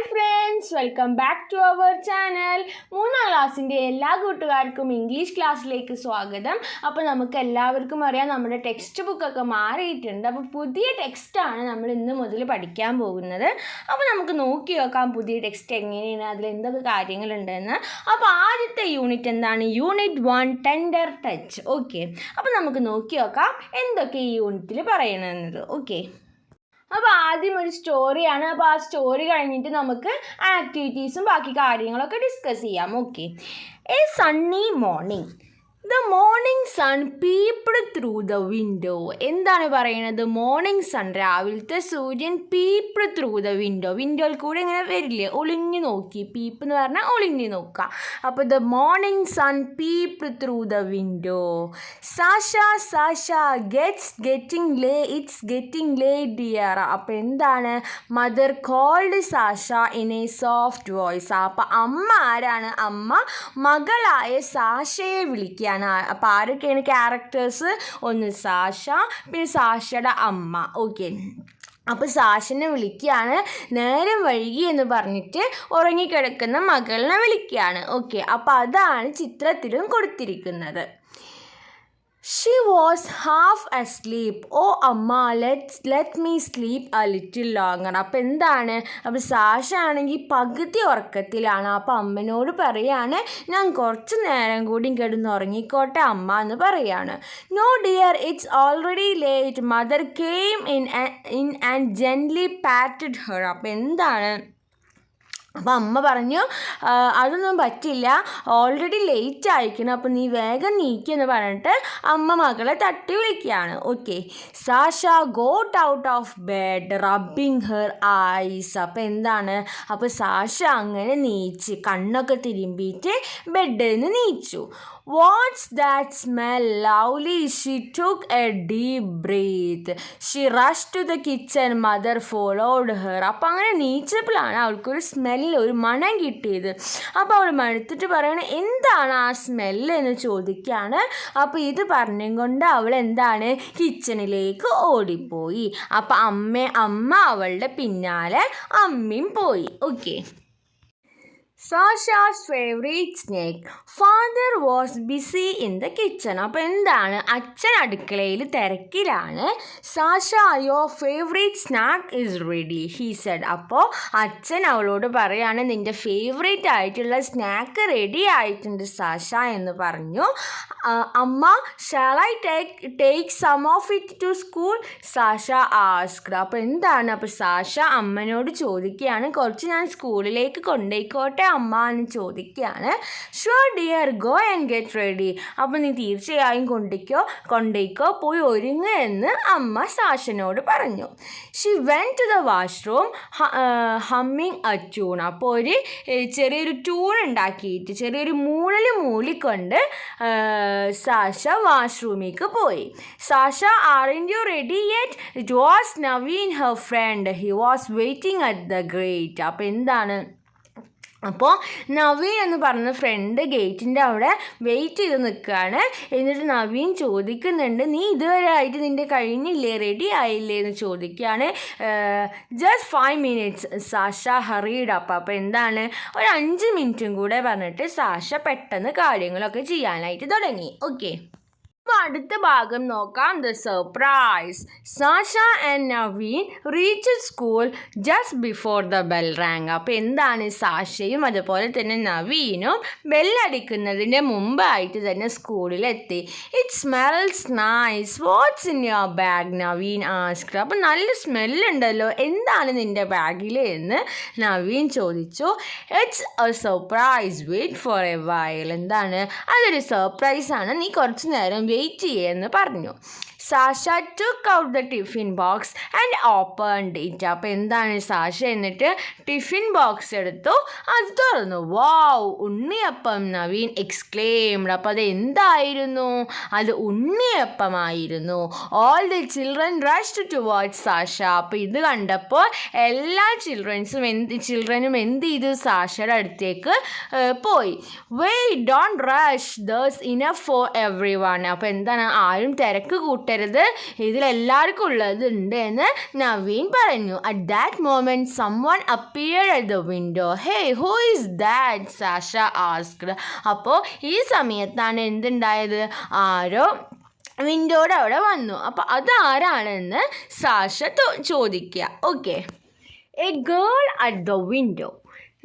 Hi friends, welcome back to our channel. 3ാം ക്ലാസ്സിൻ്റെ എല്ലാ കൂട്ടുകാർക്കും ഇംഗ്ലീഷ് ക്ലാസ്സിലേക്ക് സ്വാഗതം. അപ്പോൾ നമുക്ക് എല്ലാവർക്കും അറിയാം, നമ്മുടെ ടെക്സ്റ്റ് ബുക്കൊക്കെ മാറിയിട്ടുണ്ട്. അപ്പോൾ പുതിയ ടെക്സ്റ്റാണ് നമ്മൾ ഇന്ന് മുതൽ പഠിക്കാൻ പോകുന്നത്. അപ്പോൾ നമുക്ക് നോക്കി നോക്കാം പുതിയ ടെക്സ്റ്റ് എങ്ങനെയാണ്, അതിൽ എന്തൊക്കെ കാര്യങ്ങളുണ്ടെന്ന്. അപ്പോൾ ആദ്യത്തെ യൂണിറ്റ് എന്താണ്? Unit 1 tender touch. ഓക്കെ, അപ്പോൾ നമുക്ക് നോക്കി നോക്കാം എന്തൊക്കെ ഈ യൂണിറ്റിൽ പറയണമെന്നത്. ഓക്കെ, അപ്പോൾ ആദ്യം ഒരു സ്റ്റോറിയാണ്. അപ്പോൾ ആ സ്റ്റോറി കഴിഞ്ഞിട്ട് നമുക്ക് ആക്ടിവിറ്റീസും ബാക്കി കാര്യങ്ങളൊക്കെ ഡിസ്കസ് ചെയ്യാം. Okay. A sunny morning, the morning sun peeped through the window. എന്താണ് പറയുന്നത്? മോർണിംഗ് സൺ, രാവിലത്തെ സൂര്യൻ, പീപ്ഡ് ത്രൂ ദ വിൻഡോ, വിൻഡോയിൽ കൂടെ ഇങ്ങനെ വരില്ലേ, ഒളിഞ്ഞു നോക്കി. പീപ്പ് എന്ന് പറഞ്ഞാൽ ഒളിഞ്ഞു നോക്കുക. അപ്പോൾ the morning sun peeped through the window. Sasha Sasha getting late. Dear എന്താണ്? Mother called Sasha in a soft voice. അപ്പോൾ അമ്മ ആരാണ്? അമ്മ മകളായ സാഷയെ വിളിക്കുക. അപ്പോൾ ആരൊക്കെയാണ് ക്യാരക്ടേഴ്സ്? ഒന്ന് സാഷ, പിന്നെ സാഷയുടെ അമ്മ. ഓക്കെ, അപ്പോൾ സാഷനെ വിളിക്കുകയാണ്. നേരം വൈകി എന്ന് പറഞ്ഞിട്ട് ഉറങ്ങിക്കിടക്കുന്ന മകളിനെ വിളിക്കുകയാണ്. ഓക്കെ, അപ്പോൾ അതാണ് ചിത്രത്തിലും കൊടുത്തിരിക്കുന്നത്. She was half asleep. Oh അമ്മ, let me sleep a little longer. അപ്പോൾ എന്താണ്? അപ്പോൾ സാഷ ആണെങ്കിൽ പകുതി ഉറക്കത്തിലാണ്. അപ്പോൾ അമ്മനോട് പറയാണ്, ഞാൻ കുറച്ച് നേരം കൂടി കിടന്ന് ഉറങ്ങിക്കോട്ടെ അമ്മ എന്ന് പറയാണ്. No dear, it's already late. Mother came in and gently patted her. അപ്പോൾ എന്താണ്? അപ്പോൾ അമ്മ പറഞ്ഞു, അതൊന്നും പറ്റില്ല, ഓൾറെഡി ലേറ്റ് ആയിരിക്കണം, അപ്പോൾ നീ വേഗം നീക്കിയെന്ന് പറഞ്ഞിട്ട് അമ്മ മകളെ തട്ടി വിളിക്കുകയാണ്. Okay, Sasha got out of bed rubbing her eyes. അപ്പോൾ എന്താണ്? അപ്പോൾ സാഷ അങ്ങനെ നീച്ച് കണ്ണൊക്കെ തിരുമ്പിയിട്ട് ബെഡിൽ നിന്ന് നീച്ചു. What's that smell? Lovely. She took a deep breath. She rushed to the kitchen. Mother followed her. അപ്പോൾ അങ്ങനെ നീച്ചപ്പോഴാണ് അവൾക്കൊരു ഒരു മണം കിട്ടിയത്. അപ്പോൾ അവൾ മടുത്തിട്ട് പറയണ, എന്താണ് ആ സ്മെല്ല് എന്ന് ചോദിക്കുകയാണ്. അപ്പോൾ ഇത് പറഞ്ഞും കൊണ്ട് അവൾ എന്താണ്? കിച്ചണിലേക്ക് ഓടിപ്പോയി. അപ്പോൾ അമ്മ അവളുടെ പിന്നാലെ അമ്മയും പോയി. Okay. Sasha's favorite snack. Father was busy in the kitchen. അപ്പോൾ എന്താണ്? അച്ഛൻ അടുക്കളയിൽ തിരക്കിലാണ്. Sasha, your favorite snack is ready, he said. അപ്പോൾ അച്ഛൻ അവളോട് പറയാണ്, നിൻ്റെ ഫേവറേറ്റ് ആയിട്ടുള്ള സ്നാക്ക് റെഡി ആയിട്ടുണ്ട് സാഷ എന്ന് പറഞ്ഞു. അമ്മ, shall I take some of it to school? Sasha asked. അപ്പോൾ എന്താണ്? അപ്പോൾ സാഷ അമ്മനോട് ചോദിക്കുകയാണ്, കുറച്ച് ഞാൻ സ്കൂളിലേക്ക് കൊണ്ടുപോയിക്കോട്ടെ അമ്മ എന്ന് ചോദിക്കുകയാണ്. Sure dear, go and get ready. അപ്പോൾ നീ തീർച്ചയായും കൊണ്ടേക്കോ, പോയി ഒരുങ്ങ് എന്ന് അമ്മ സാഷനോട് പറഞ്ഞു. She went to the washroom humming a tune. അപ്പോൾ ഒരു ചെറിയൊരു ട്യൂൺ ഉണ്ടാക്കിയിട്ട് ചെറിയൊരു മൂളിക്കൊണ്ട് സാഷ വാഷ്റൂമിലേക്ക് പോയി. Sasha, aren't you ready yet? It was Naveen, her friend. He was waiting at the gate. അപ്പോൾ എന്താണ്? അപ്പോൾ നവീൻ എന്ന് പറഞ്ഞ ഫ്രണ്ട് ഗേറ്റിൻ്റെ അവിടെ വെയിറ്റ് ചെയ്ത് നിൽക്കുകയാണ്. എന്നിട്ട് നവീൻ ചോദിക്കുന്നുണ്ട്, നീ ഇതുവരെ ആയിട്ട് നിൻ്റെ കഴിഞ്ഞില്ലേ, റെഡി ആയില്ലേ എന്ന് ചോദിക്കുകയാണ്. Just 5 minutes, Sasha hurried up. അപ്പോൾ എന്താണ്? ഒരു 5 മിനിറ്റും കൂടെ പറഞ്ഞിട്ട് സാഷ പെട്ടെന്ന് കാര്യങ്ങളൊക്കെ ചെയ്യാനായിട്ട് തുടങ്ങി. ഓക്കെ, അപ്പോൾ അടുത്ത ഭാഗം നോക്കാം. The surprise. Sasha and Naveen reach school just before the bell rang. അപ്പോൾ എന്താണ്? സാഷയും അതുപോലെ തന്നെ നവീനും ബെല്ലടിക്കുന്നതിൻ്റെ മുമ്പായിട്ട് തന്നെ സ്കൂളിലെത്തി. It smells nice. What's in your bag? Naveen asked. അപ്പോൾ നല്ല സ്മെല്ലുണ്ടല്ലോ, എന്താണ് നിൻ്റെ ബാഗിൽ എന്ന് നവീൻ ചോദിച്ചു. It's a surprise, wait for a while. എന്താണ്? അതൊരു സർപ്രൈസാണ്, നീ കുറച്ച് നേരം വെയിറ്റ് ചെയ്യുമെന്ന് പറഞ്ഞു. Sasha took out the tiffin box and opened it. അപ്പോൾ എന്താണ്? സാഷ എന്നിട്ട് ടിഫിൻ ബോക്സ് എടുത്തു, അത് തുറന്നു. Wow, unniyappam, Naveen exclaimed. അപ്പോൾ അത് എന്തായിരുന്നു? അത് ഉണ്ണിയപ്പമായിരുന്നു. All the children rushed towards Sasha. അപ്പോൾ ഇത് കണ്ടപ്പോൾ എല്ലാ ചിൽഡ്രനും എന്ത് ചെയ്തു? സാഷയുടെ അടുത്തേക്ക് പോയി. Wait, don't rush, there's enough for everyone. അപ്പോൾ എന്താണ്? ആരും തിരക്ക് കൂട്ട കൂട്ടരുത്, ഇതിലെല്ലാവർക്കും ഉള്ളതുണ്ട് എന്ന് നവീൻ പറഞ്ഞു. At that moment someone appeared at the window. Hey, who is that? Sasha asked. അപ്പോൾ ഈ സമയത്താണ് എന്തുണ്ടായത്, ആരോ വിൻഡോയുടെ അവിടെ വന്നു. അപ്പോൾ അതാരാണെന്ന് സാഷ ചോദിക്കുക. Okay, A girl at the window.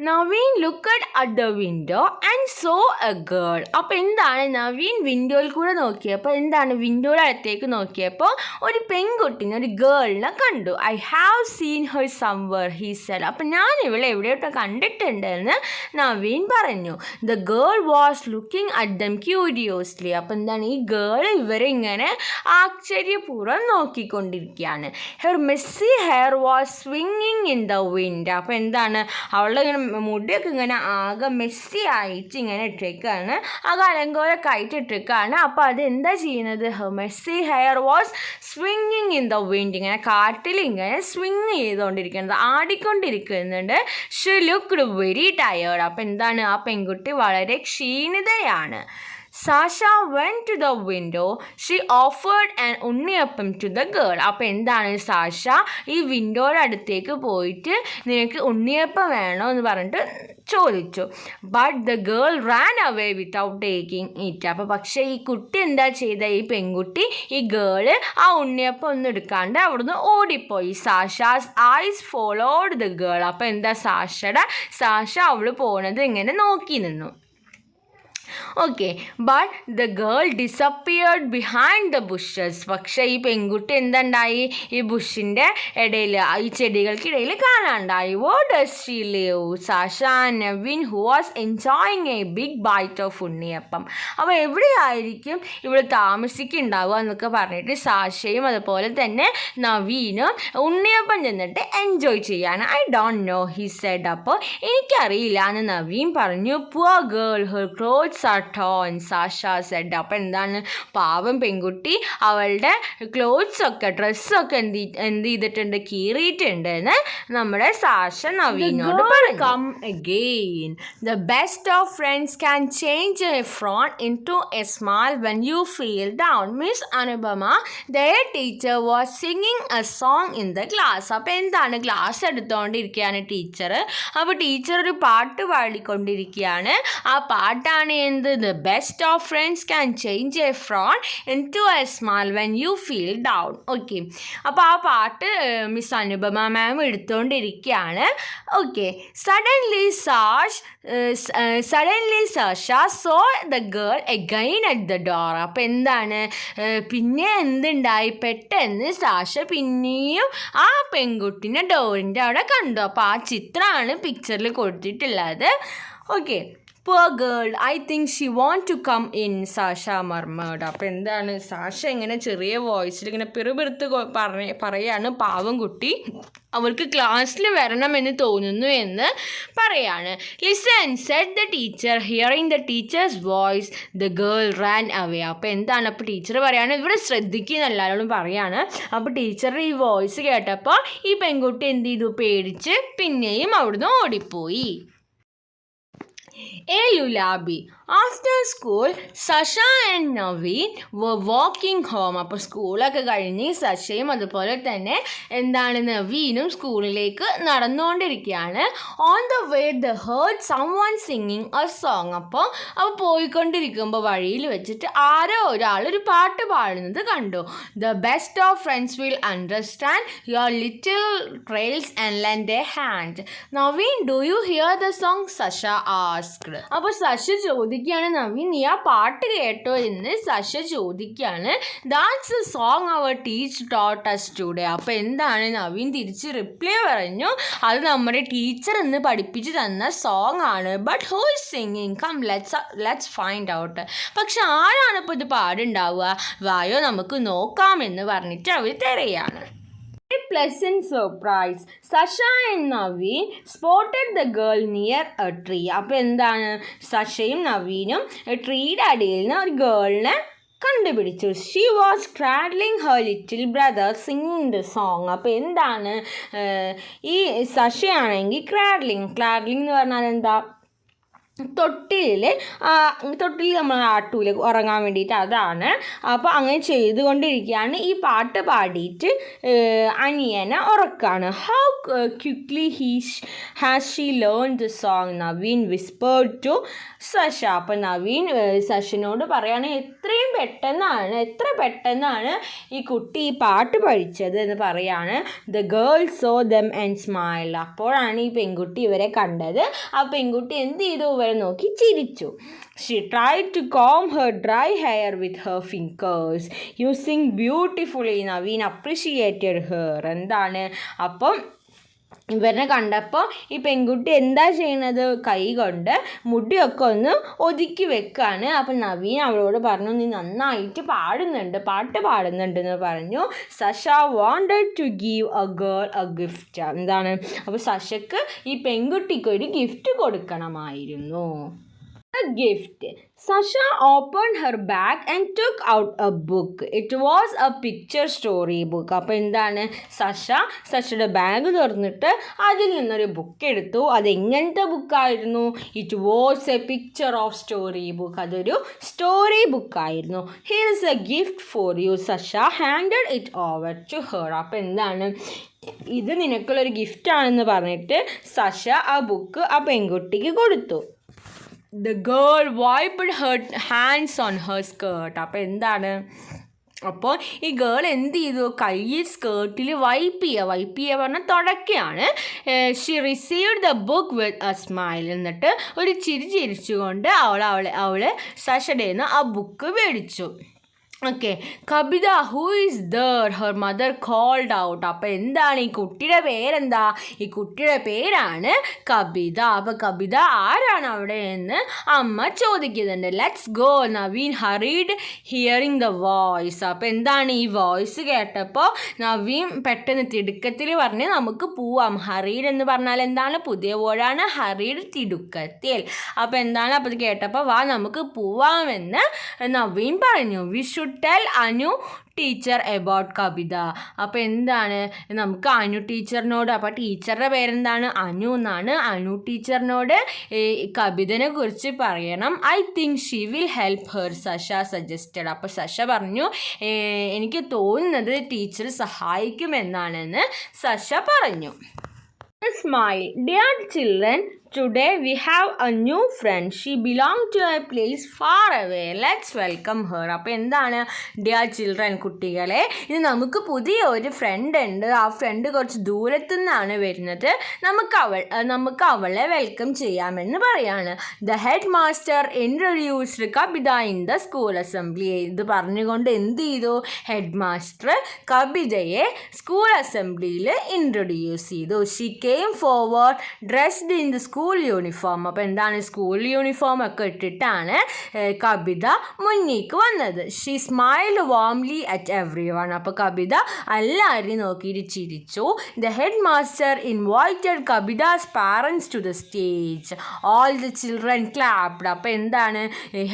Naveen looked at the window and so A girl. അപ്പോൾ എന്താണ്, നവീൻ വിൻഡോയിൽ കൂടെ നോക്കിയപ്പോൾ എന്താണ്, വിൻഡോയുടെ അടുത്തേക്ക് നോക്കിയപ്പോൾ ഒരു പെൺകുട്ടിനെ, ഒരു ഗേളിനെ കണ്ടു. I have seen her somewhere he said. അപ്പം ഞാൻ ഇവിടെ എവിടെയോട്ടോ കണ്ടിട്ടുണ്ടെന്ന് നവീൻ പറഞ്ഞു. The girl was looking at them curiously. അപ്പം എന്താണ്, ഈ ഗേൾ ഇവരെ ഇങ്ങനെ ആശ്ചര്യപൂർവ്വം നോക്കിക്കൊണ്ടിരിക്കുകയാണ്. ഹെർ മെസ്സി ഹെയർ വാസ് സ്വിങ്ങിങ് ഇൻ ദ വിൻഡ്. അപ്പോൾ എന്താണ്, അവളുടെ ഇങ്ങനെ മുടിയൊക്കെ ഇങ്ങനെ ആകെ മെസ്സി ആയിട്ട് ഇങ്ങനെ ഇട്ടേക്കാണ്, ആകെ അലങ്കോലൊക്കെ ആയിട്ട് ഇട്ടേക്കാണ്. അപ്പോൾ അത് എന്താ ചെയ്യുന്നത്, മെസ്സി ഹെയർ വാസ് സ്വിങ്ങിങ് ഇൻ ദ വിൻഡ്. ഇങ്ങനെ കാറ്റിൽ ഇങ്ങനെ സ്വിങ് ചെയ്തുകൊണ്ടിരിക്കുന്നത്, ആടിക്കൊണ്ടിരിക്കുന്നുണ്ട്. She looked very tired. അപ്പോൾ എന്താണ്, ആ പെൺകുട്ടി വളരെ ക്ഷീണിതയാണ്. Sasha went to the window. She offered an unniyappam to the girl. അപ്പോൾ എന്താണ്, സാഷ ഈ വിൻഡോയുടെ അടുത്തേക്ക് പോയിട്ട് നിനക്ക് ഉണ്ണിയപ്പം വേണോ എന്ന് പറഞ്ഞിട്ട് ചോദിച്ചു. But the girl Rann away without taking it. അപ്പോൾ പക്ഷേ ഈ കുട്ടി എന്താ ചെയ്ത, ഈ പെൺകുട്ടി, ഈ ഗേള് ആ ഉണ്ണിയപ്പം ഒന്നും എടുക്കാണ്ട് അവിടുന്ന് ഓടിപ്പോയി. Sasha's eyes followed the girl. അപ്പോൾ എന്താ, സാഷ അവൾ പോണത് ഇങ്ങനെ നോക്കി നിന്നു. Okay, but the girl disappeared behind the bushes. പക്ഷേ ഈ പെൺകുട്ടി എന്തുണ്ടായി, ഈ ബുഷിൻ്റെ ഇടയിൽ, ഈ ചെടികൾക്കിടയിൽ കാണാണ്ടായി. What does she live? Sasha and Naveen who was enjoying a big bite of unniyappam. അപ്പോൾ എവിടെയായിരിക്കും ഇവിടെ താമസിക്കുന്നുണ്ടാവുക എന്നൊക്കെ പറഞ്ഞിട്ട് സാഷയും അതുപോലെ തന്നെ നവീനും ഉണ്ണിയപ്പം ചെന്നിട്ട് എൻജോയ് ചെയ്യാണ്. I don't know he said. അപ്പോൾ എനിക്കറിയില്ല എന്ന് നവീൻ പറഞ്ഞു. Poor girl, her clothes are torn, Sasha said. അപ്പോൾ എന്താണ്, പാവം പെൺകുട്ടി, അവളുടെ ക്ലോത്ത്സൊക്കെ, ഡ്രസ്സൊക്കെ എന്ത് ചെയ്തിട്ടുണ്ട്, കീറിയിട്ടുണ്ട് എന്ന് നമ്മുടെ സാഷ നവീനോട് പറഞ്ഞു. Come again, the best of friends can change a frown into a smile when you feel down. Miss Anupama their teacher was singing a song in the class. അപ്പോൾ എന്താണ്, ക്ലാസ് എടുത്തുകൊണ്ടിരിക്കുകയാണ് ടീച്ചർ. അപ്പോൾ teacher ഒരു പാട്ട് പാടിക്കൊണ്ടിരിക്കുകയാണ്. ആ പാട്ടാണ് എന്ത്, the best of friends can change a frown into a smile when you feel down. Okay, അപ്പോൾ ആ പാട്ട് മിസ് അനുപമ മാം എടുത്തുകൊണ്ടിരിക്കുകയാണ്. Okay, suddenly Sasha saw the girl again at the door. അപ്പോൾ എന്താണ്, പിന്നെ എന്തുണ്ടായി, പെട്ടെന്ന് സാഷ പിന്നെയും ആ പെൺകുട്ടിനെ ഡോറിൻ്റെ അവിടെ കണ്ടു. അപ്പോൾ ആ ചിത്രമാണ് പിക്ചറിൽ കൊടുത്തിട്ടുള്ളത്. Okay, poor girl, I think she want to come in, Sasha murmured. അപ്പോൾ എന്താണ്, സാഷ ഇങ്ങനെ ചെറിയ വോയിസിൽ ഇങ്ങനെ പിറുപിറുത്ത് പറയാണ്, പാവം കുട്ടി അവൾക്ക് ക്ലാസ്സിൽ വരണമെന്ന് തോന്നുന്നു എന്ന് പറയാണ്. Listen said the teacher. Hearing the teachers voice the girl Rann away. അപ്പോൾ എന്താണ്, അപ്പോൾ ടീച്ചർ പറയാണ്, ഇവിടെ ശ്രദ്ധിക്കുന്ന എല്ലാവരോടും പറയാണ്. അപ്പോൾ ടീച്ചറുടെ ഈ വോയിസ് കേട്ടപ്പോൾ ഈ പെൺകുട്ടി എന്ത് ചെയ്തു, പേടിച്ച് പിന്നെയും അവിടുന്ന് ഓടിപ്പോയി. A lullaby. After school, Sasha and Naveen were walking home. അപ്പോൾ സ്കൂളൊക്കെ കഴിഞ്ഞ് സഷയും അതുപോലെ തന്നെ എന്താണ് നവീനും സ്കൂളിലേക്ക് നടന്നുകൊണ്ടിരിക്കുകയാണ്. On the way the heard someone singing a song. അപ്പോൾ പോയിക്കൊണ്ടിരിക്കുമ്പോൾ വഴിയിൽ വെച്ചിട്ട് ആരോ ഒരു പാട്ട് പാടുന്നത് കണ്ടു. The best of friends will understand your little trails and lend a hand. Naveen, do you hear the song? Sasha asked. അപ്പോൾ സഷ ചോദിക്കുകയാണ്, നവീൻ നീ ആ പാട്ട് കേട്ടോ എന്ന് സഷ ചോദിക്കുകയാണ്. That's a song our teacher taught us today. അപ്പോൾ എന്താണ്, നവീൻ തിരിച്ച് റിപ്ലൈ പറഞ്ഞു, അത് നമ്മുടെ ടീച്ചർ ഇന്ന് പഠിപ്പിച്ച് തന്ന സോങ് ആണ്. But who is singing? Come let's find out. പക്ഷെ ആരാണ് ഇപ്പോൾ ഇത് പാടുണ്ടാവുക? വായോ നമുക്ക് നോക്കാമെന്ന് പറഞ്ഞിട്ട് അവർ തിരയാണ്. A pleasant surprise. Sasha and Naveen spotted the girl near a tree. അപ്പോൾ എന്താണ്, സഷയും നവീനും ട്രീയുടെ അടിയിൽ നിന്ന് ഒരു ഗേളിനെ കണ്ടുപിടിച്ചു. She was cradling her little brother singing the song. അപ്പോൾ എന്താണ്, ഈ സഷയാണെങ്കിൽ ക്രാഡ്ലിങ് എന്ന് പറഞ്ഞാൽ എന്താ, തൊട്ടിലിൽ നമ്മൾ ആട്ടൂല ഉറങ്ങാൻ വേണ്ടിയിട്ട്, അതാണ്. അപ്പോൾ അങ്ങനെ ചെയ്തുകൊണ്ടിരിക്കുകയാണ്. ഈ പാട്ട് പാടിയിട്ട് അനിയനെ ഉറക്കാണ്. How quickly has she learn the song, Naveen whispered to Sasha. അപ്പോൾ നവീൻ സഷനോട് പറയാണ് എത്ര പെട്ടെന്നാണ് ഈ കുട്ടി ഈ പാട്ട് പഠിച്ചത് എന്ന് പറയാണ്. The girl so them and smile. അപ്പോഴാണ് ഈ പെൺകുട്ടി ഇവരെ കണ്ടത്. ആ പെൺകുട്ടി എന്ത് ചെയ്തു? ഇവരെ നോക്കി ചിരിച്ചു. She tried to comb her dry hair with her fingers, using beautifully. Naveen appreciated her. എന്താണ് അപ്പം ഇവരെ കണ്ടപ്പോൾ ഈ പെൺകുട്ടി എന്താ ചെയ്യണത്? കൈ കൊണ്ട് മുടിയൊക്കെ ഒന്ന് ഒതുക്കി വെക്കാണ്. അപ്പം നവീൻ അവളോട് പറഞ്ഞു, നീ നന്നായിട്ട് പാട്ട് പാടുന്നുണ്ടെന്ന് പറഞ്ഞു. Sasha wanted to give a girl a gift. എന്താണ്? അപ്പോൾ സഷക്ക് ഈ പെൺകുട്ടിക്ക് ഒരു ഗിഫ്റ്റ് കൊടുക്കണമായിരുന്നു. Gift. Sasha opened her bag and took out a book. It was a picture story book. അപ്പോൾ എന്താണ്? സഷയുടെ ബാഗ് തുറന്നിട്ട് അതിൽ നിന്നൊരു ബുക്ക് എടുത്തു. അതെങ്ങനത്തെ ബുക്കായിരുന്നു? It was a picture of story book. അതൊരു സ്റ്റോറി ബുക്കായിരുന്നു. Here is a gift for you. Sasha handed it over to her. അപ്പോൾ എന്താണ്? ഇത് നിനക്കുള്ളൊരു ഗിഫ്റ്റാണെന്ന് പറഞ്ഞിട്ട് സഷ ആ ബുക്ക് ആ പെൺകുട്ടിക്ക് കൊടുത്തു. The girl wiped her hands on her skirt. അപ്പോൾ എന്താണ്? അപ്പോൾ ഈ ഗേൾ എന്ത് ചെയ്തു? കൈ സ്കേർട്ടിൽ വൈപ്പ് ചെയ്യുക പറഞ്ഞാൽ തുടക്കുകയാണ്. She received the book with a smile. എന്നിട്ട് ഒരു ചിരിച്ചുകൊണ്ട് അവൾ സഷഡേന്ന് ആ ബുക്ക് മേടിച്ചു. Okay. Kabita, who is there? Her mother called out. അപ്പോൾ എന്താണ്? ഈ കുട്ടിയുടെ പേരെന്താ? ഈ കുട്ടിയുടെ പേരാണ് കബിത. അപ്പോൾ കബിത ആരാണ് അവിടെ എന്ന് അമ്മ ചോദിക്കുന്നുണ്ട്. Let's go. Naveen hurried hearing the voice. അപ്പോൾ എന്താണ്? ഈ വോയിസ് കേട്ടപ്പോൾ നവീൻ പെട്ടെന്ന് തിടുക്കത്തിൽ പറഞ്ഞ് നമുക്ക് പോവാം. ഹറീഡ് എന്ന് പറഞ്ഞാൽ എന്താണ്? പുതിയ വേർഡാണ് ഹറീഡ്, തിടുക്കത്തിൽ. അപ്പോൾ എന്താണ്? അപ്പോൾ ഇത് കേട്ടപ്പോൾ വാ നമുക്ക് പോവാമെന്ന് നവീൻ പറഞ്ഞു. We should tell Anu teacher about Kabita. അപ്പോൾ എന്താണ്? നമുക്ക് അനു ടീച്ചറിനോട്, അപ്പോൾ ടീച്ചറുടെ പേരെന്താണ്? അനു എന്നാണ്. അനു ടീച്ചറിനോട് കബിതനെ കുറിച്ച് പറയണം. I think she will help her, Sasha suggested. അപ്പോൾ സഷ പറഞ്ഞു എനിക്ക് തോന്നുന്നത് ടീച്ചർ സഹായിക്കുമെന്നാണെന്ന് സഷ പറഞ്ഞു. Smile. Dear children, today we have a new friend. She belongs to a place far away. Let's welcome her. അപ്പോൾ എന്താണ്? ഡിയർ ചിൽഡ്രൻ, കുട്ടികളെ, ഇത് നമുക്ക് പുതിയ ഒരു ഫ്രണ്ട് ഉണ്ട്. ആ ഫ്രണ്ട് കുറച്ച് ദൂരത്തു നിന്നാണ് വരുന്നത്. നമുക്ക് അവളെ വെൽക്കം ചെയ്യാമെന്ന് പറയാണ്. The head master introduced Kabita in the school assembly. ഇത് പറഞ്ഞുകൊണ്ട് എന്ത് ചെയ്തു? ഹെഡ് മാസ്റ്റർ കബിതയെ സ്കൂൾ അസംബ്ലിയിൽ ഇൻട്രൊഡ്യൂസ് ചെയ്തു. She came forward dressed in the school uniform. അപ്പോൾ എന്താണ്? സ്കൂൾ യൂണിഫോം ഒക്കെ ഇട്ടിട്ടാണ് കബിത മുന്നിലേക്ക് വന്നത്. She smiled warmly at everyone. അപ്പോൾ കബിത എല്ലാവരെയും നോക്കിയിട്ട് ചിരിച്ചു. The head master invited Kabita's parents to the stage. All the children clapped. അപ്പോൾ എന്താണ്?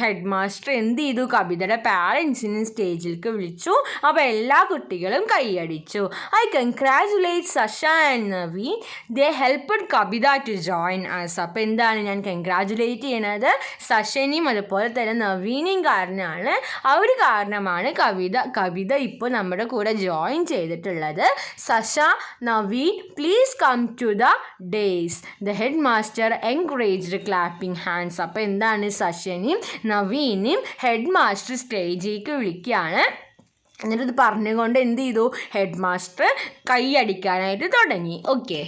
ഹെഡ് മാസ്റ്റർ എന്ത് ചെയ്തു? കബിതയുടെ പാരൻസിനെ സ്റ്റേജിലേക്ക് വിളിച്ചു. അപ്പോൾ എല്ലാ കുട്ടികളും കൈയടിച്ചു. I congratulate Sasha and Naveen. They helped Kabita to join us. അപ്പോൾ എന്താണ്? ഞാൻ കൺഗ്രാജുലേറ്റ് ചെയ്യണത് സഷനെയും അതുപോലെ തന്നെ നവീനെയും കാരണമാണ്. കാരണമാണ് കവിത ഇപ്പോൾ നമ്മുടെ കൂടെ ജോയിൻ ചെയ്തിട്ടുള്ളത്. Sasha, Naveen, please come to the dais. The head master encouraged clapping hands. അപ്പോൾ എന്താണ്? സഷനെയും നവീനെയും ഹെഡ് മാസ്റ്റർ സ്റ്റേജിലേക്ക് വിളിക്കുകയാണ്. എന്നിട്ട് ഇത് പറഞ്ഞുകൊണ്ട് എന്ത് ചെയ്തു? ഹെഡ് മാസ്റ്റർ കൈയടിക്കാനായിട്ട് തുടങ്ങി. Okay.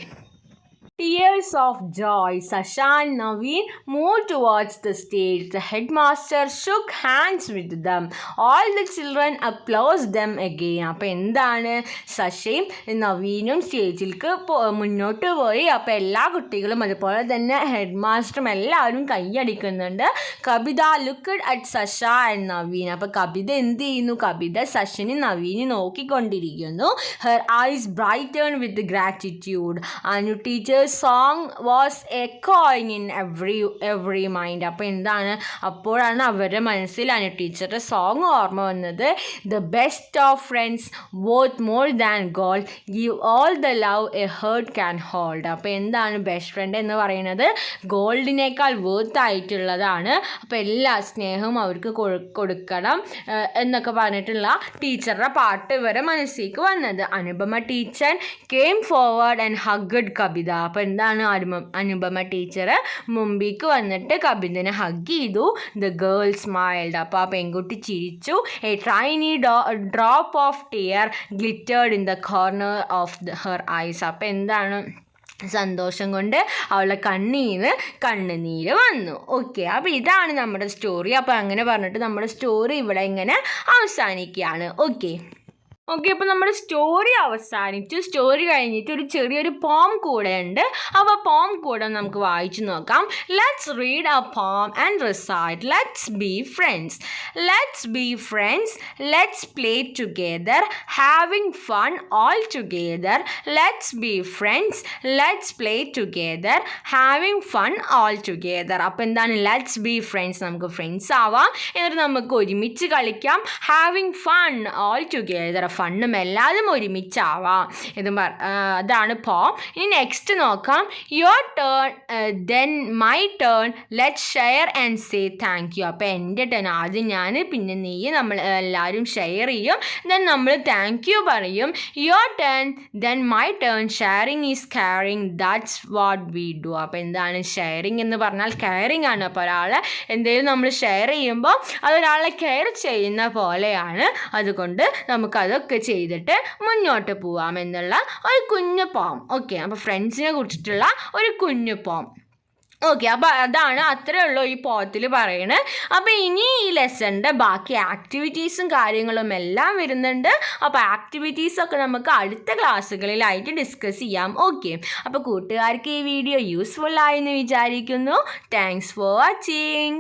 Tears of joy. Sasha and Naveen moved towards the stage. The headmaster shook hands with them. All the children applauded them again. അപ്പോൾ എന്താണ്? സഷയും നവീനും സ്റ്റേജിലേക്ക് മുന്നോട്ട് പോയി. അപ്പോൾ എല്ലാ കുട്ടികളും അതുപോലെ തന്നെ ഹെഡ് മാസ്റ്ററും എല്ലാവരും കൈയടിക്കുന്നുണ്ട്. Kabita looked at Sasha and Naveen. അപ്പോൾ കബിത എന്ത് ചെയ്യുന്നു? കബിത സഷനും നവീനും നോക്കിക്കൊണ്ടിരിക്കുന്നു. Her eyes brighten with gratitude. Anu teacher song was echoing in every mind. അപ്പോൾ എന്താണ്, അപ്പോഴാണ് അവരുടെ മനസ്സിലാണ് ടീച്ചറുടെ സോങ് ഓർമ്മ വന്നത്. The best of friends worth more than gold, give all the love a heart can hold. അപ്പോൾ എന്താണ് ബെസ്റ്റ് ഫ്രണ്ട് എന്ന് പറയുന്നത് ഗോൾഡിനേക്കാൾ വർത്ത് ആയിട്ടുള്ളതാണ്. അപ്പോൾ എല്ലാ സ്നേഹവും അവർക്ക് കൊടുക്കണം എന്നൊക്കെ പറഞ്ഞിട്ടുള്ള ടീച്ചറുടെ പാട്ട് ഇവരെ മനസ്സിലേക്ക് വന്നത്. Anupama teacher came forward and hugged Kavita. അപ്പോൾ എന്താണ് അനുപമ ടീച്ചർ മുമ്പിലേക്ക് വന്നിട്ട് കവിതനെ ഹഗ് ചെയ്തു. The girl smiled. അപ്പോൾ ആ പെൺകുട്ടി ചിരിച്ചു. A tiny drop of tear glittered in the corner of her eyes. അപ്പോൾ എന്താണ്, സന്തോഷം കൊണ്ട് അവളുടെ കണ്ണുനീര് വന്നു. ഓക്കെ, അപ്പോൾ ഇതാണ് നമ്മുടെ സ്റ്റോറി. അപ്പോൾ അങ്ങനെ പറഞ്ഞിട്ട് നമ്മുടെ സ്റ്റോറി ഇവിടെ ഇങ്ങനെ അവസാനിക്കുകയാണ്. ഓക്കെ, അപ്പോൾ നമ്മുടെ സ്റ്റോറി അവസാനിച്ചു. സ്റ്റോറി കഴിഞ്ഞിട്ട് ഒരു ചെറിയൊരു പോം കൂടെ ഉണ്ട്. അപ്പോൾ പോം കൂടെ നമുക്ക് വായിച്ചു നോക്കാം. Let's read A poem and recite. Let's be friends. Let's be friends. Let's play together. Having fun all together. Let's be friends. Let's play together. Having fun all together. അപ്പോൾ എന്താണ്, ലെറ്റ്സ് ബി ഫ്രണ്ട്സ്, നമുക്ക് friends ആവാം, എന്നിട്ട് നമുക്ക് ഒരുമിച്ച് കളിക്കാം. Having fun all together, ഫണ്ണും എല്ലാതും ഒരുമിച്ചാവാം. അതാണ് പോം. ഇനി നെക്സ്റ്റ് നോക്കാം. Your turn then my turn let's share and say thank you. അപ്പോൾ എൻ്റെ ടേൺ, ആദ്യം ഞാൻ പിന്നെ നീ, നമ്മൾ എല്ലാവരും ഷെയർ ചെയ്യും, ദെൻ നമ്മൾ താങ്ക് യു പറയും. Your turn then my turn sharing is caring, that's what we do. അപ്പോൾ എന്താണ് ഷെയറിങ് എന്ന് പറഞ്ഞാൽ കെയറിങ് ആണ്. അപ്പോൾ ഒരാളെ എന്തെങ്കിലും നമ്മൾ ഷെയർ ചെയ്യുമ്പോൾ അതൊരാളെ കെയർ ചെയ്യുന്ന പോലെയാണ്. അതുകൊണ്ട് നമുക്കതൊക്കെ ചെയ്തിട്ട് മുന്നോട്ട് പോവാം എന്നുള്ള ഒരു കുഞ്ഞു പോം. ഓക്കെ, അപ്പോൾ ഫ്രണ്ട്സിനെ കുറിച്ചിട്ടുള്ള ഒരു കുഞ്ഞു പോം. ഓക്കെ, അപ്പോൾ അതാണ്, അത്രേ ഉള്ളൂ ഈ പോത്തിൽ പറയുന്നത്. അപ്പോൾ ഇനി ഈ ലെസണിൻ്റെ ബാക്കി ആക്ടിവിറ്റീസും കാര്യങ്ങളും എല്ലാം വരുന്നുണ്ട്. അപ്പോൾ ആക്ടിവിറ്റീസൊക്കെ നമുക്ക് അടുത്ത ക്ലാസ്സുകളിലായിട്ട് ഡിസ്കസ് ചെയ്യാം. ഓക്കെ, അപ്പോൾ കൂട്ടുകാർക്ക് ഈ വീഡിയോ യൂസ്ഫുൾ ആയെന്ന് വിചാരിക്കുന്നു. Thanks for watching.